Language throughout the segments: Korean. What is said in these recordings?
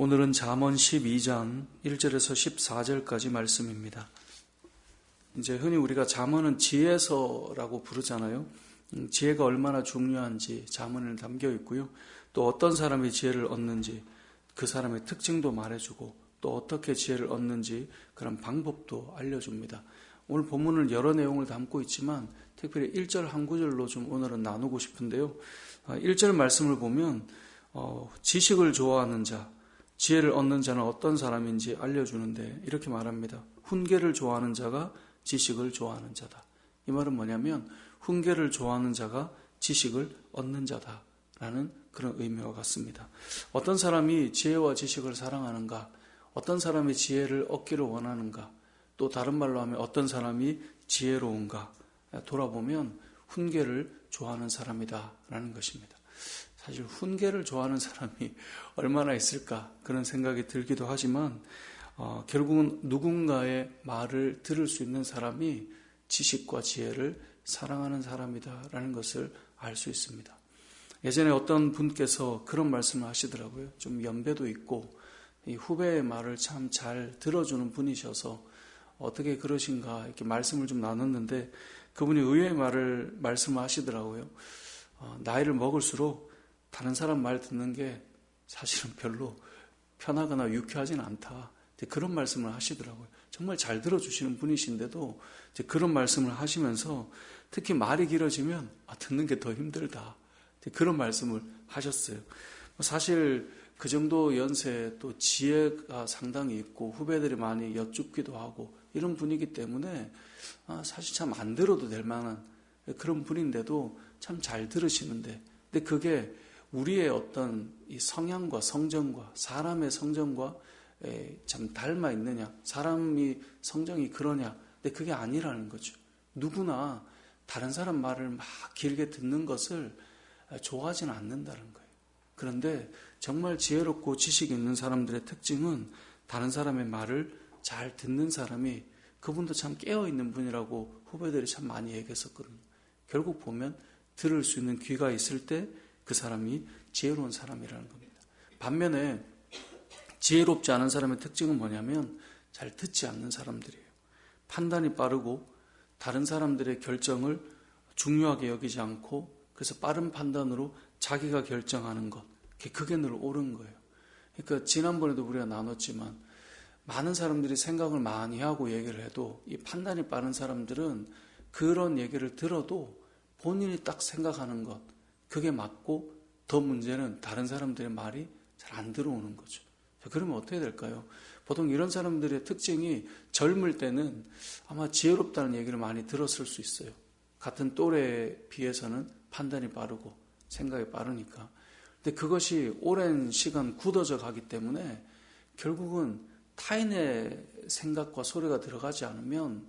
오늘은 잠언 12장 1절에서 14절까지 말씀입니다. 이제 흔히 우리가 잠언은 지혜서라고 부르잖아요. 지혜가 얼마나 중요한지 잠언에는 담겨 있고요. 또 어떤 사람이 지혜를 얻는지 그 사람의 특징도 말해주고 또 어떻게 지혜를 얻는지 그런 방법도 알려줍니다. 오늘 본문은 여러 내용을 담고 있지만 특별히 1절 한 구절로 좀 오늘은 나누고 싶은데요. 1절 말씀을 보면 지식을 좋아하는 자, 지혜를 얻는 자는 어떤 사람인지 알려주는데 이렇게 말합니다. 훈계를 좋아하는 자가 지식을 좋아하는 자다. 이 말은 뭐냐면 훈계를 좋아하는 자가 지식을 얻는 자다라는 그런 의미와 같습니다. 어떤 사람이 지혜와 지식을 사랑하는가, 어떤 사람이 지혜를 얻기를 원하는가, 또 다른 말로 하면 어떤 사람이 지혜로운가 돌아보면 훈계를 좋아하는 사람이다라는 것입니다. 사실 훈계를 좋아하는 사람이 얼마나 있을까 그런 생각이 들기도 하지만 결국은 누군가의 말을 들을 수 있는 사람이 지식과 지혜를 사랑하는 사람이다라는 것을 알 수 있습니다. 예전에 어떤 분께서 그런 말씀을 하시더라고요. 좀 연배도 있고 이 후배의 말을 참 잘 들어주는 분이셔서 어떻게 그러신가 이렇게 말씀을 좀 나눴는데 그분이 의외의 말씀을 하시더라고요. 나이를 먹을수록 다른 사람 말 듣는 게 사실은 별로 편하거나 유쾌하진 않다. 그런 말씀을 하시더라고요. 정말 잘 들어주시는 분이신데도 그런 말씀을 하시면서 특히 말이 길어지면 듣는 게 더 힘들다. 그런 말씀을 하셨어요. 사실 그 정도 연세에 또 지혜가 상당히 있고 후배들이 많이 여쭙기도 하고 이런 분이기 때문에 사실 참 안 들어도 될 만한 그런 분인데도 참 잘 들으시는데 근데 그게 우리의 어떤 이 성향과 성정과 사람의 성정과 참 닮아 있느냐, 사람이 성정이 그러냐, 근데 그게 아니라는 거죠. 누구나 다른 사람 말을 막 길게 듣는 것을 좋아하지는 않는다는 거예요. 그런데 정말 지혜롭고 지식이 있는 사람들의 특징은 다른 사람의 말을 잘 듣는 사람이 그분도 참 깨어있는 분이라고 후배들이 참 많이 얘기했었거든요. 결국 보면 들을 수 있는 귀가 있을 때 그 사람이 지혜로운 사람이라는 겁니다. 반면에 지혜롭지 않은 사람의 특징은 뭐냐면 잘 듣지 않는 사람들이에요. 판단이 빠르고 다른 사람들의 결정을 중요하게 여기지 않고 그래서 빠른 판단으로 자기가 결정하는 것, 그게 늘 옳은 거예요. 그러니까 지난번에도 우리가 나눴지만 많은 사람들이 생각을 많이 하고 얘기를 해도 이 판단이 빠른 사람들은 그런 얘기를 들어도 본인이 딱 생각하는 것, 그게 맞고 더 문제는 다른 사람들의 말이 잘 안 들어오는 거죠. 그러면 어떻게 될까요? 보통 이런 사람들의 특징이 젊을 때는 아마 지혜롭다는 얘기를 많이 들었을 수 있어요. 같은 또래에 비해서는 판단이 빠르고 생각이 빠르니까. 근데 그것이 오랜 시간 굳어져 가기 때문에 결국은 타인의 생각과 소리가 들어가지 않으면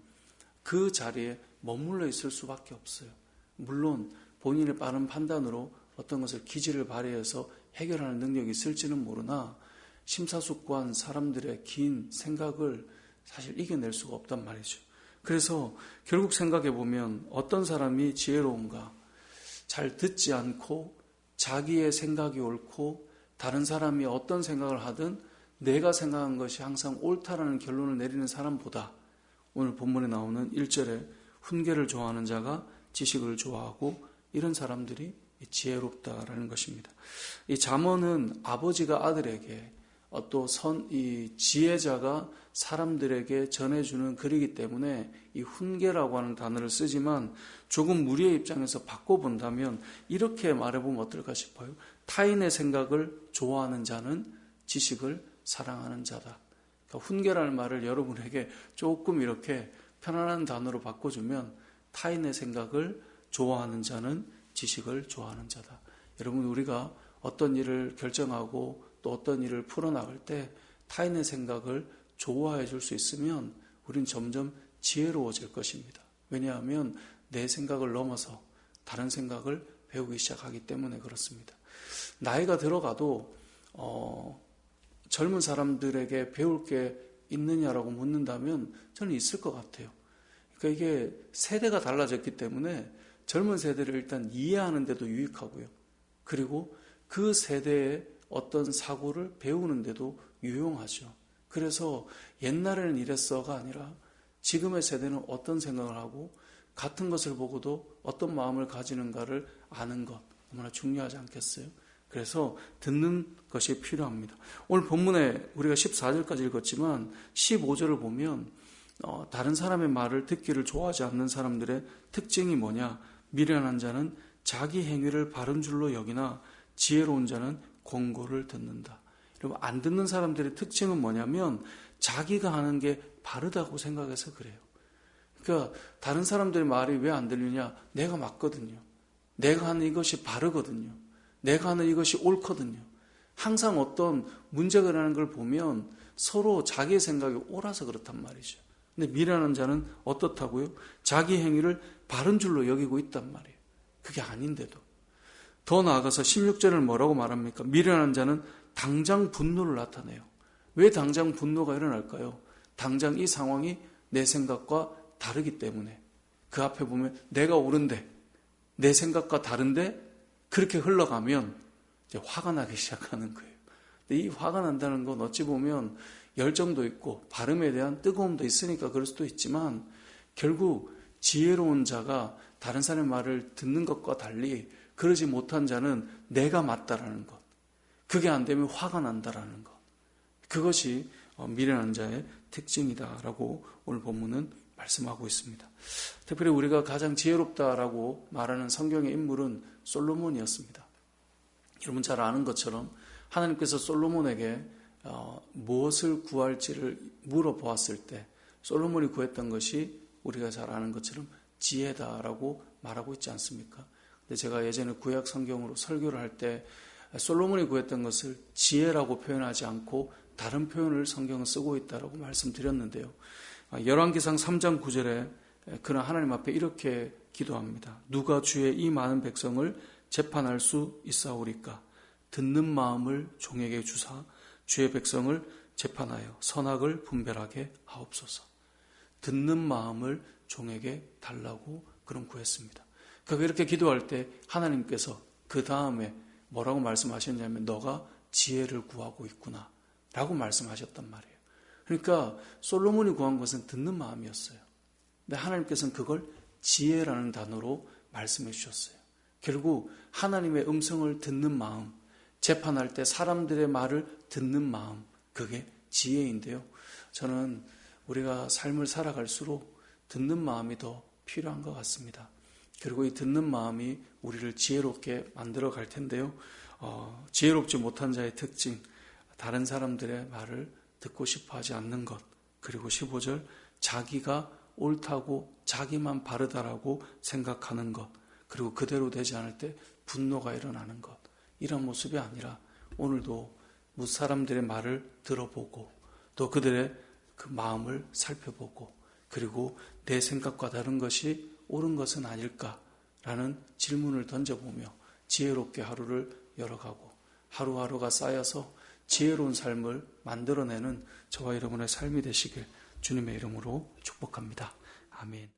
그 자리에 머물러 있을 수밖에 없어요. 물론 본인의 빠른 판단으로 어떤 것을 기지를 발휘해서 해결하는 능력이 있을지는 모르나 심사숙고한 사람들의 긴 생각을 사실 이겨낼 수가 없단 말이죠. 그래서 결국 생각해 보면 어떤 사람이 지혜로운가? 잘 듣지 않고 자기의 생각이 옳고 다른 사람이 어떤 생각을 하든 내가 생각한 것이 항상 옳다라는 결론을 내리는 사람보다 오늘 본문에 나오는 1절에 훈계를 좋아하는 자가 지식을 좋아하고 이런 사람들이 지혜롭다라는 것입니다. 이 잠언은 아버지가 아들에게 또 이 지혜자가 사람들에게 전해주는 글이기 때문에 이 훈계라고 하는 단어를 쓰지만 조금 우리의 입장에서 바꿔본다면 이렇게 말해보면 어떨까 싶어요. 타인의 생각을 좋아하는 자는 지식을 사랑하는 자다. 그러니까 훈계라는 말을 여러분에게 조금 이렇게 편안한 단어로 바꿔주면 타인의 생각을 좋아하는 자는 지식을 좋아하는 자다. 여러분 우리가 어떤 일을 결정하고 또 어떤 일을 풀어나갈 때 타인의 생각을 좋아해 줄 수 있으면 우린 점점 지혜로워질 것입니다. 왜냐하면 내 생각을 넘어서 다른 생각을 배우기 시작하기 때문에 그렇습니다. 나이가 들어가도 젊은 사람들에게 배울 게 있느냐라고 묻는다면 저는 있을 것 같아요. 그러니까 이게 세대가 달라졌기 때문에 젊은 세대를 일단 이해하는 데도 유익하고요. 그리고 그 세대의 어떤 사고를 배우는데도 유용하죠. 그래서 옛날에는 이랬어가 아니라 지금의 세대는 어떤 생각을 하고 같은 것을 보고도 어떤 마음을 가지는가를 아는 것 너무나 중요하지 않겠어요? 그래서 듣는 것이 필요합니다. 오늘 본문에 우리가 14절까지 읽었지만 15절을 보면 다른 사람의 말을 듣기를 좋아하지 않는 사람들의 특징이 뭐냐? 미련한 자는 자기 행위를 바른 줄로 여기나 지혜로운 자는 권고를 듣는다. 여러분, 안 듣는 사람들의 특징은 뭐냐면 자기가 하는 게 바르다고 생각해서 그래요. 그러니까 다른 사람들의 말이 왜 안 들리냐? 내가 맞거든요. 내가 하는 이것이 바르거든요. 내가 하는 이것이 옳거든요. 항상 어떤 문제가 일어나는 걸 보면 서로 자기의 생각이 옳아서 그렇단 말이죠. 근데 미련한 자는 어떻다고요? 자기 행위를 바른 줄로 여기고 있단 말이에요. 그게 아닌데도. 더 나아가서 16절을 뭐라고 말합니까? 미련한 자는 당장 분노를 나타내요. 왜 당장 분노가 일어날까요? 당장 이 상황이 내 생각과 다르기 때문에. 그 앞에 보면 내가 옳은데 내 생각과 다른데 그렇게 흘러가면 이제 화가 나기 시작하는 거예요. 근데 이 화가 난다는 건 어찌 보면 열정도 있고 발음에 대한 뜨거움도 있으니까 그럴 수도 있지만 결국 지혜로운 자가 다른 사람의 말을 듣는 것과 달리 그러지 못한 자는 내가 맞다라는 것. 그게 안 되면 화가 난다라는 것. 그것이 미련한 자의 특징이다라고 오늘 본문은 말씀하고 있습니다. 특별히 우리가 가장 지혜롭다라고 말하는 성경의 인물은 솔로몬이었습니다. 여러분 잘 아는 것처럼 하나님께서 솔로몬에게 무엇을 구할지를 물어보았을 때 솔로몬이 구했던 것이 우리가 잘 아는 것처럼 지혜다라고 말하고 있지 않습니까? 근데 제가 예전에 구약 성경으로 설교를 할 때 솔로몬이 구했던 것을 지혜라고 표현하지 않고 다른 표현을 성경은 쓰고 있다라고 말씀드렸는데요. 열왕기상 3장 9절에 그는 하나님 앞에 이렇게 기도합니다. 누가 주의 이 많은 백성을 재판할 수 있사오리까? 듣는 마음을 종에게 주사 주의 백성을 재판하여 선악을 분별하게 하옵소서. 듣는 마음을 종에게 달라고 그런 구했습니다. 그러니까 이렇게 기도할 때 하나님께서 그 다음에 뭐라고 말씀하셨냐면 너가 지혜를 구하고 있구나 라고 말씀하셨단 말이에요. 그러니까 솔로몬이 구한 것은 듣는 마음이었어요. 근데 하나님께서는 그걸 지혜라는 단어로 말씀해 주셨어요. 결국 하나님의 음성을 듣는 마음, 재판할 때 사람들의 말을 듣는 마음, 그게 지혜인데요. 저는 우리가 삶을 살아갈수록 듣는 마음이 더 필요한 것 같습니다. 그리고 이 듣는 마음이 우리를 지혜롭게 만들어 갈 텐데요. 지혜롭지 못한 자의 특징, 다른 사람들의 말을 듣고 싶어 하지 않는 것. 그리고 15절, 자기가 옳다고 자기만 바르다라고 생각하는 것. 그리고 그대로 되지 않을 때 분노가 일어나는 것. 이런 모습이 아니라 오늘도 무사람들의 말을 들어보고 또 그들의 그 마음을 살펴보고 그리고 내 생각과 다른 것이 옳은 것은 아닐까라는 질문을 던져보며 지혜롭게 하루를 열어가고 하루하루가 쌓여서 지혜로운 삶을 만들어내는 저와 여러분의 삶이 되시길 주님의 이름으로 축복합니다. 아멘.